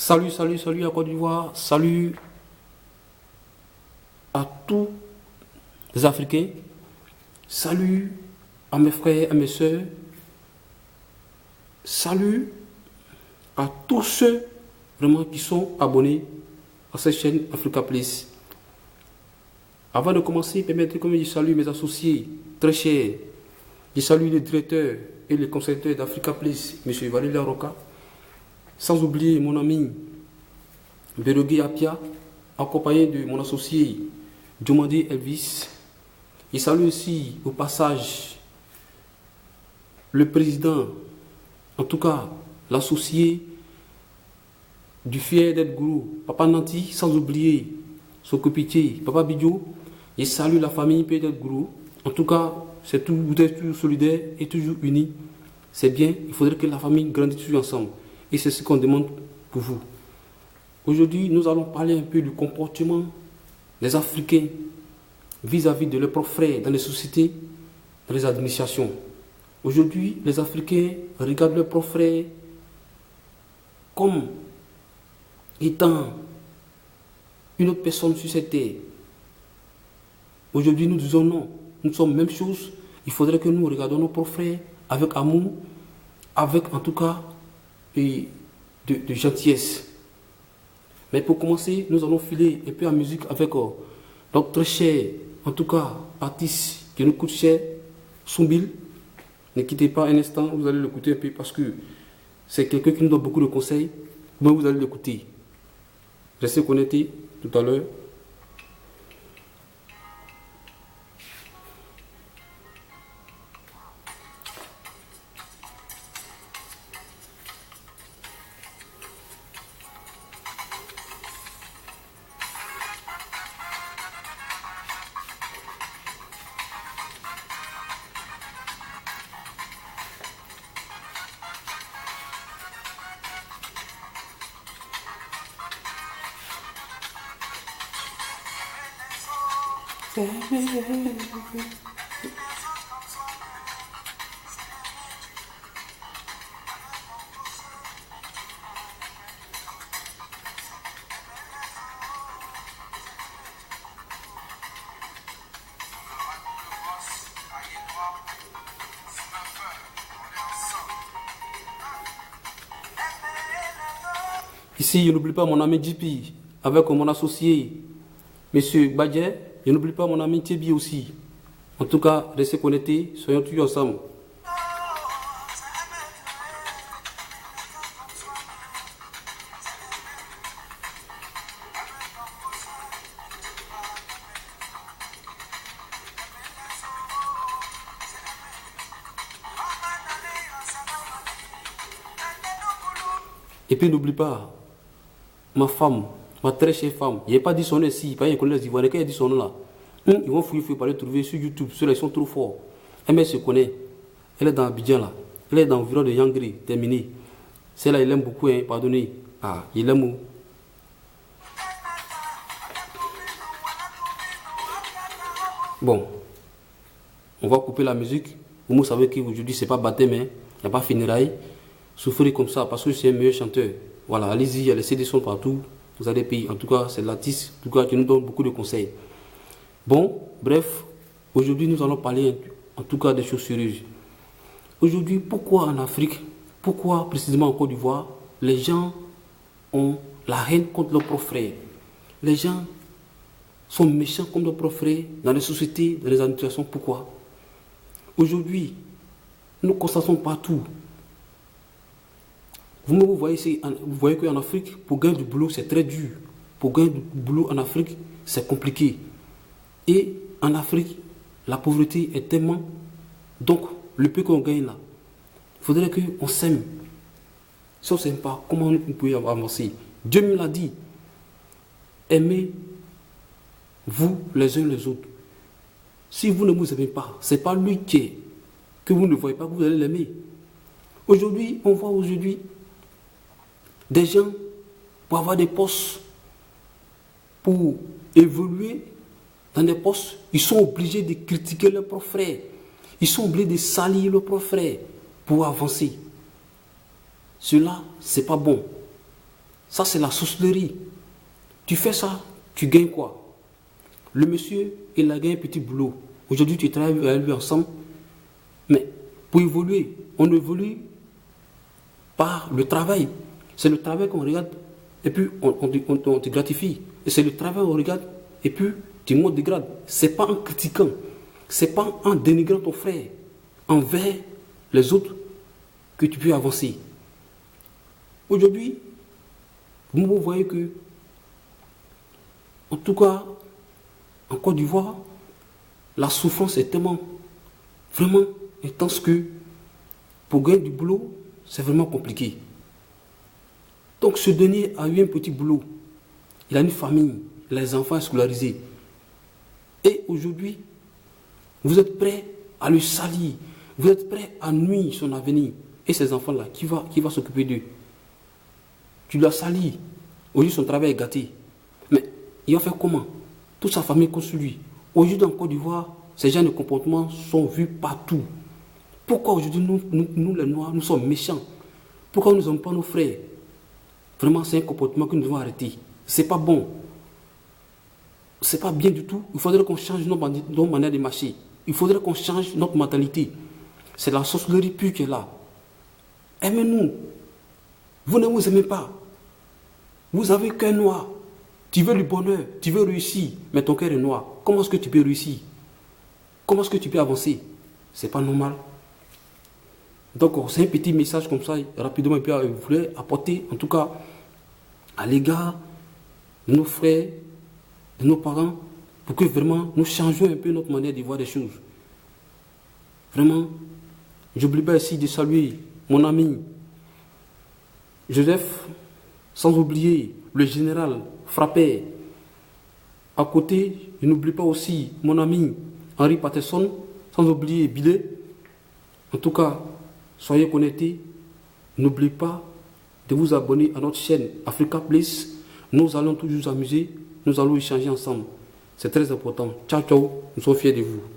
Salut à Côte d'Ivoire, salut à tous les Africains, salut à mes frères, à mes soeurs, salut à tous ceux vraiment qui sont abonnés à cette chaîne Africa Place. Avant de commencer, permettez que je salue mes associés très chers. Je salue les directeurs et les concepteurs d'Africa Place, M. Valérie Roca. Sans oublier mon ami Berogui Apia, accompagné de mon associé Diomandé Elvis. Je salue aussi au passage le président, en tout cas l'associé du fier d'être gourou, Papa Nanti, sans oublier son copitier, Papa Bidjo. Je salue la famille d'être gourou. En tout cas, c'est tout, vous êtes toujours solidaires et toujours unis. C'est bien, il faudrait que la famille grandisse toujours ensemble. Et c'est ce qu'on demande pour vous. Aujourd'hui, nous allons parler un peu du comportement des Africains vis-à-vis de leurs propres frères dans les sociétés, dans les administrations. Aujourd'hui, les Africains regardent leurs propres frères comme étant une autre personne sur cette terre. Aujourd'hui, nous disons non. Nous sommes même chose. Il faudrait que nous regardions nos propres frères avec amour, avec en tout cas de gentillesse. Mais pour commencer, nous allons filer un peu en musique avec notre très cher, en tout cas, artiste qui nous coûte cher, Soumbil. Ne quittez pas un instant, vous allez l'écouter un peu parce que c'est quelqu'un qui nous donne beaucoup de conseils. Mais vous allez l'écouter. Restez connectés tout à l'heure. Ici, je n'oublie pas mon ami JP, avec mon associé, M. Badje. Je n'oublie pas mon ami Tiebi aussi. En tout cas, restez connectés, soyons tous ensemble. Et puis n'oublie pas, ma femme, ma très chère femme, il n'y a pas dit son nom ici, il connaît les Ivoiriens, quand il a dit son nom là, ils vont fouiller pour aller trouver sur YouTube, ceux-là ils sont trop forts. Elle se connaît, elle est dans Abidjan là, elle est dans l'environ de Yangri, terminé. Celle-là, il aime beaucoup, hein, pardonnez. Ah, il aime où? Bon, on va couper la musique. Vous savez qu'aujourd'hui, c'est pas baptême, il n'y a pas funérailles. Souffrez comme ça parce que c'est un meilleur chanteur. Voilà, allez-y, il y a les CD sont partout. Vous allez payer. En tout cas, c'est l'artiste qui nous donne beaucoup de conseils. Bon, bref, aujourd'hui, nous allons parler en tout cas des choses sérieuses. Aujourd'hui, pourquoi en Afrique, pourquoi précisément en Côte d'Ivoire, les gens ont la haine contre leurs propres frères? Les gens sont méchants contre leurs propres frères dans les sociétés, dans les administrations. Pourquoi? Aujourd'hui, nous constatons partout. Vous voyez qu'en Afrique, pour gagner du boulot, c'est très dur. Pour gagner du boulot en Afrique, c'est compliqué. Et en Afrique, la pauvreté est tellement... Donc, le peu qu'on gagne là, il faudrait qu'on s'aime. Si on ne s'aime pas, comment nous pouvons avancer? Dieu me l'a dit. Aimez-vous les uns les autres. Si vous ne vous aimez pas, ce n'est pas lui qui est, que vous ne voyez pas, que vous allez l'aimer. Aujourd'hui, on voit des gens, pour avoir des postes, pour évoluer dans des postes, ils sont obligés de critiquer leurs propres frères. Ils sont obligés de salir leurs propres frères pour avancer. Cela, ce n'est pas bon. Ça, c'est la sorcellerie. Tu fais ça, tu gagnes quoi? Le monsieur, il a gagné un petit boulot. Aujourd'hui, tu travailles avec lui ensemble. Mais pour évoluer, on évolue par le travail. C'est le travail qu'on regarde et puis on te gratifie. Et c'est le travail qu'on regarde et puis tu montes de grade. Ce n'est pas en critiquant, ce n'est pas en dénigrant ton frère envers les autres que tu peux avancer. Aujourd'hui, vous voyez que, en tout cas, en Côte d'Ivoire, la souffrance est tellement, vraiment intense que pour gagner du boulot, c'est vraiment compliqué. Donc ce dernier a eu un petit boulot. Il a une famille, les enfants scolarisés. Et aujourd'hui, vous êtes prêts à le salir. Vous êtes prêts à nuire son avenir. Et ces enfants-là, qui va s'occuper d'eux? Tu l'as sali. Aujourd'hui, son travail est gâté. Mais il va faire comment? Toute sa famille contre lui. Aujourd'hui, en Côte d'Ivoire, ces genres de comportements sont vus partout. Pourquoi aujourd'hui, nous les Noirs, nous sommes méchants? Pourquoi nous n'aimons pas nos frères? Vraiment, c'est un comportement que nous devons arrêter. C'est pas bon. C'est pas bien du tout. Il faudrait qu'on change notre manière de marcher. Il faudrait qu'on change notre mentalité. C'est la sorcellerie pure qui est là. Aimez-nous. Vous ne vous aimez pas. Vous avez qu'un noir. Tu veux le bonheur, tu veux réussir, mais ton cœur est noir. Comment est-ce que tu peux réussir? Comment est-ce que tu peux avancer? C'est pas normal. Donc, c'est un petit message comme ça, rapidement, je voulais apporter, en tout cas, à l'égard de nos frères, de nos parents, pour que vraiment nous changions un peu notre manière de voir les choses. Vraiment, je n'oublie pas ici de saluer mon ami Joseph, sans oublier le général Frappé. À côté, je n'oublie pas aussi mon ami Henri Patterson, sans oublier Bidet. En tout cas, soyez connectés. N'oubliez pas de vous abonner à notre chaîne Africa Place. Nous allons toujours nous amuser. Nous allons échanger ensemble. C'est très important. Ciao, ciao. Nous sommes fiers de vous.